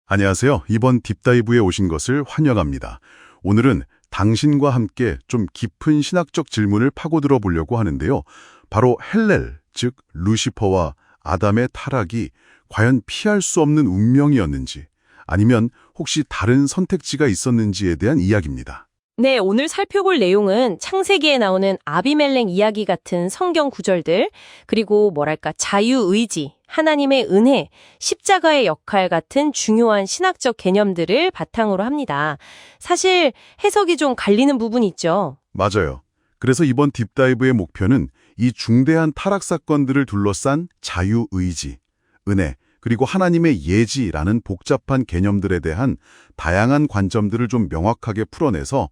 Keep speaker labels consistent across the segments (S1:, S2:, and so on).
S1: 안녕하세요. 이번 딥다이브에 오신 것을 환영합니다. 오늘은 당신과 함께 좀 깊은 신학적 질문을 파고들어 보려고 하는데요. 바로 헬렐, 즉 루시퍼와 아담의 타락이 과연 피할 수 없는 운명이었는지, 아니면 혹시 다른 선택지가 있었는지에 대한 이야기입니다.
S2: 네, 오늘 살펴볼 내용은 창세기에 나오는 아비멜렉 이야기 같은 성경 구절들, 그리고 자유의지, 하나님의 은혜, 십자가의 역할 같은 중요한 신학적 개념들을 바탕으로 합니다. 사실 해석이 좀 갈리는 부분이 있죠.
S1: 맞아요. 그래서 이번 딥다이브의 목표는 이 중대한 타락 사건들을 둘러싼 자유의지, 은혜, 그리고 하나님의 예지라는 복잡한 개념들에 대한 다양한 관점들을 좀 명확하게 풀어내서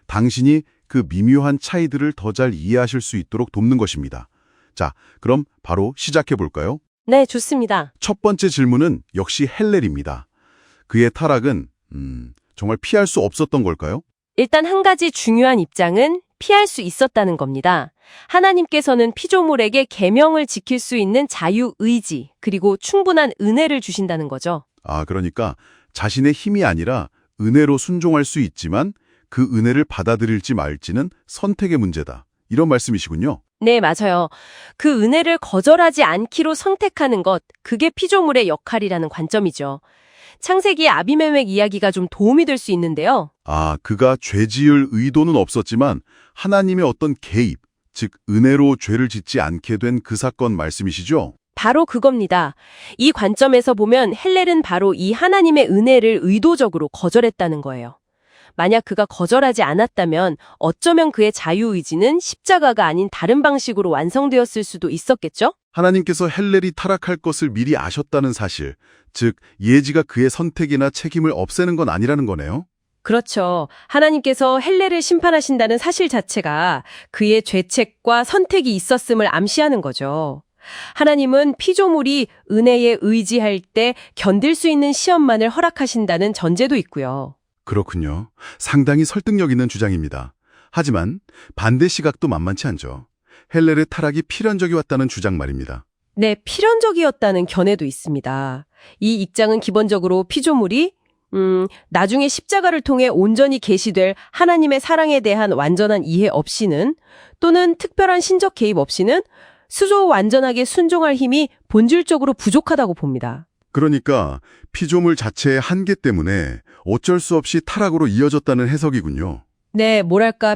S1: 당신이 그 미묘한 차이들을 더 잘 이해하실 수 있도록 돕는 것입니다. 자, 그럼 바로 시작해 볼까요?
S2: 네, 좋습니다.
S1: 첫 번째 질문은 역시 헬렐입니다. 그의 타락은 정말 피할 수 없었던 걸까요?
S2: 일단 한 가지 중요한 입장은 피할 수 있었다는 겁니다. 하나님께서는 피조물에게 계명을 지킬 수 있는 자유의지, 그리고 충분한 은혜를 주신다는 거죠.
S1: 그러니까 자신의 힘이 아니라 은혜로 순종할 수 있지만 그 은혜를 받아들일지 말지는 선택의 문제다. 이런 말씀이시군요.
S2: 네, 맞아요. 그 은혜를 거절하지 않기로 선택하는 것, 그게 피조물의 역할이라는 관점이죠. 창세기 아비멜렉 이야기가 좀 도움이 될 수 있는데요.
S1: 그가 죄 지을 의도는 없었지만 하나님의 어떤 개입, 즉 은혜로 죄를 짓지 않게 된 그 사건 말씀이시죠?
S2: 바로 그겁니다. 이 관점에서 보면 헬렐은 바로 이 하나님의 은혜를 의도적으로 거절했다는 거예요. 만약 그가 거절하지 않았다면 어쩌면 그의 자유의지는 십자가가 아닌 다른 방식으로 완성되었을 수도 있었겠죠?
S1: 하나님께서 헬렐이 타락할 것을 미리 아셨다는 사실, 즉 예지가 그의 선택이나 책임을 없애는 건 아니라는 거네요.
S2: 그렇죠. 하나님께서 헬렐을 심판하신다는 사실 자체가 그의 죄책과 선택이 있었음을 암시하는 거죠. 하나님은 피조물이 은혜에 의지할 때 견딜 수 있는 시험만을 허락하신다는 전제도 있고요.
S1: 그렇군요. 상당히 설득력 있는 주장입니다. 하지만 반대 시각도 만만치 않죠. 헬렐의 타락이 필연적이 왔다는 주장 말입니다.
S2: 네, 필연적이었다는 견해도 있습니다. 이 입장은 기본적으로 피조물이 나중에 십자가를 통해 온전히 계시될 하나님의 사랑에 대한 완전한 이해 없이는, 또는 특별한 신적 개입 없이는 스스로 완전하게 순종할 힘이 본질적으로 부족하다고 봅니다.
S1: 그러니까 피조물 자체의 한계 때문에 어쩔 수 없이 타락으로 이어졌다는 해석이군요.
S2: 네,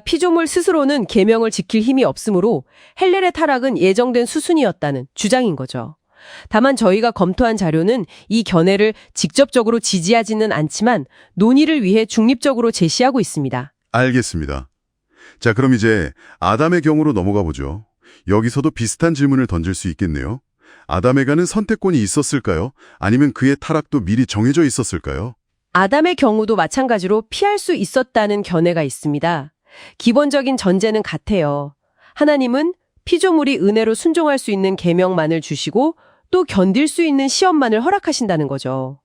S2: 피조물 스스로는 계명을 지킬 힘이 없으므로 헬렐의 타락은 예정된 수순이었다는 주장인 거죠. 다만 저희가 검토한 자료는 이 견해를 직접적으로 지지하지는 않지만 논의를 위해 중립적으로 제시하고 있습니다.
S1: 알겠습니다. 자, 그럼 이제 아담의 경우로 넘어가 보죠. 여기서도 비슷한 질문을 던질 수 있겠네요. 아담에게는 선택권이 있었을까요? 아니면 그의 타락도 미리 정해져 있었을까요?
S2: 아담의 경우도 마찬가지로 피할 수 있었다는 견해가 있습니다. 기본적인 전제는 같아요. 하나님은 피조물이 은혜로 순종할 수 있는 계명만을 주시고 또 견딜 수 있는 시험만을 허락하신다는 거죠.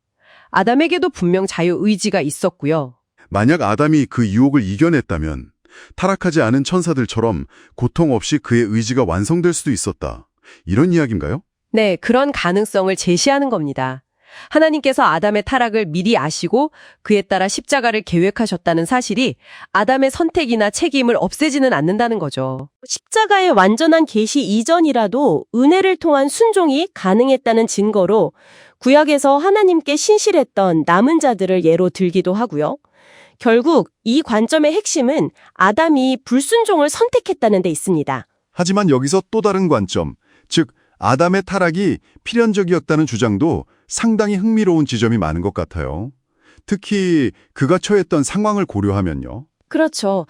S2: 아담에게도 분명 자유의지가 있었고요.
S1: 만약 아담이 그 유혹을 이겨냈다면 타락하지 않은 천사들처럼 고통 없이 그의 의지가 완성될 수도 있었다. 이런 이야기인가요?
S2: 네, 그런 가능성을 제시하는 겁니다. 하나님께서 아담의 타락을 미리 아시고 그에 따라 십자가를 계획하셨다는 사실이 아담의 선택이나 책임을 없애지는 않는다는 거죠. 십자가의 완전한 계시 이전이라도 은혜를 통한 순종이 가능했다는 증거로 구약에서 하나님께 신실했던 남은 자들을 예로 들기도 하고요. 결국 이 관점의 핵심은 아담이 불순종을 선택했다는 데 있습니다.
S1: 하지만 여기서 또 다른 관점, 즉 아담의 타락이 필연적이었다는 주장도 상당히 흥미로운 지점이 많은 것 같아요. 특히 그가 처했던 상황을 고려하면요.
S2: 그렇죠.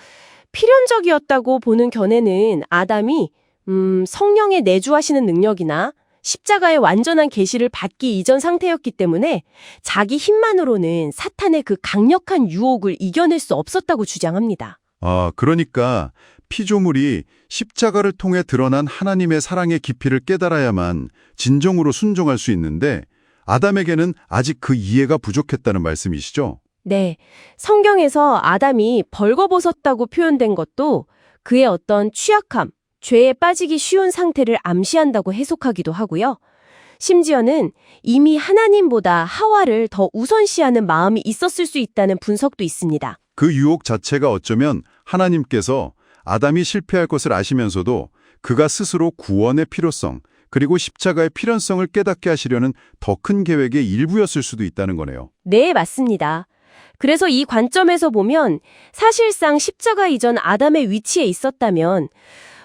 S2: 필연적이었다고 보는 견해는 아담이 성령의 내주하시는 능력이나 십자가의 완전한 계시를 받기 이전 상태였기 때문에 자기 힘만으로는 사탄의 그 강력한 유혹을 이겨낼 수 없었다고 주장합니다.
S1: 그러니까 피조물이 십자가를 통해 드러난 하나님의 사랑의 깊이를 깨달아야만 진정으로 순종할 수 있는데 아담에게는 아직 그 이해가 부족했다는 말씀이시죠?
S2: 네, 성경에서 아담이 벌거벗었다고 표현된 것도 그의 어떤 취약함, 죄에 빠지기 쉬운 상태를 암시한다고 해석하기도 하고요.
S3: 심지어는 이미 하나님보다 하와를 더 우선시하는 마음이 있었을 수 있다는 분석도 있습니다.
S1: 그 유혹 자체가 어쩌면 하나님께서 아담이 실패할 것을 아시면서도 그가 스스로 구원의 필요성, 그리고 십자가의 필연성을 깨닫게 하시려는 더 큰 계획의 일부였을 수도 있다는 거네요.
S3: 네, 맞습니다. 그래서 이 관점에서 보면 사실상 십자가 이전 아담의 위치에 있었다면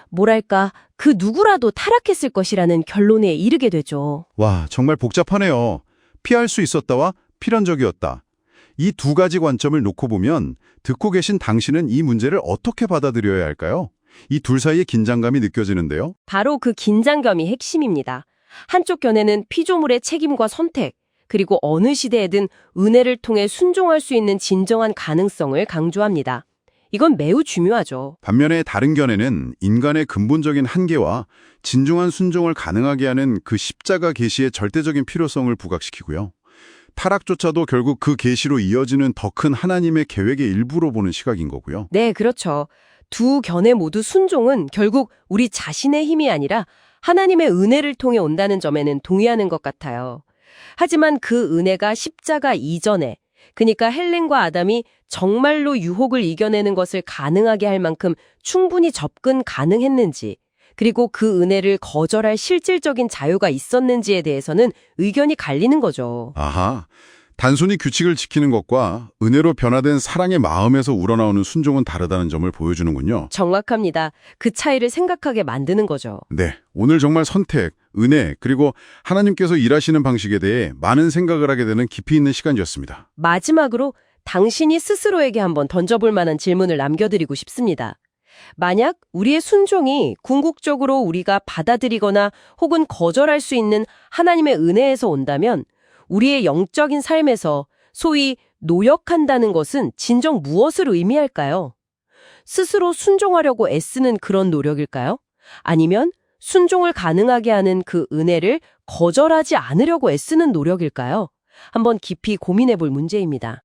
S3: 뭐랄까 그 누구라도 타락했을 것이라는 결론에 이르게 되죠.
S1: 와, 정말 복잡하네요. 피할 수 있었다와 필연적이었다. 이 두 가지 관점을 놓고 보면 듣고 계신 당신은 이 문제를 어떻게 받아들여야 할까요? 이 둘 사이의 긴장감이 느껴지는데요.
S3: 바로 그 긴장감이 핵심입니다. 한쪽 견해는 피조물의 책임과 선택, 그리고 어느 시대에든 은혜를 통해 순종할 수 있는 진정한 가능성을 강조합니다. 이건 매우 중요하죠.
S1: 반면에 다른 견해는 인간의 근본적인 한계와 진중한 순종을 가능하게 하는 그 십자가 계시의 절대적인 필요성을 부각시키고요. 타락조차도 결국 그 계시로 이어지는 더 큰 하나님의 계획의 일부로 보는 시각인 거고요.
S3: 네, 그렇죠. 두 견해 모두 순종은 결국 우리 자신의 힘이 아니라 하나님의 은혜를 통해 온다는 점에는 동의하는 것 같아요. 하지만 그 은혜가 십자가 이전에, 그러니까 헬렌과 아담이 정말로 유혹을 이겨내는 것을 가능하게 할 만큼 충분히 접근 가능했는지, 그리고 그 은혜를 거절할 실질적인 자유가 있었는지에 대해서는 의견이 갈리는 거죠.
S1: 아하, 단순히 규칙을 지키는 것과 은혜로 변화된 사랑의 마음에서 우러나오는 순종은 다르다는 점을 보여주는군요.
S3: 정확합니다. 그 차이를 생각하게 만드는 거죠.
S1: 네, 오늘 정말 선택, 은혜, 그리고 하나님께서 일하시는 방식에 대해 많은 생각을 하게 되는 깊이 있는 시간이었습니다.
S3: 마지막으로 당신이 스스로에게 한번 던져볼 만한 질문을 남겨드리고 싶습니다. 만약 우리의 순종이 궁극적으로 우리가 받아들이거나 혹은 거절할 수 있는 하나님의 은혜에서 온다면 우리의 영적인 삶에서 소위 노력한다는 것은 진정 무엇을 의미할까요? 스스로 순종하려고 애쓰는 그런 노력일까요? 아니면 순종을 가능하게 하는 그 은혜를 거절하지 않으려고 애쓰는 노력일까요? 한번 깊이 고민해 볼 문제입니다.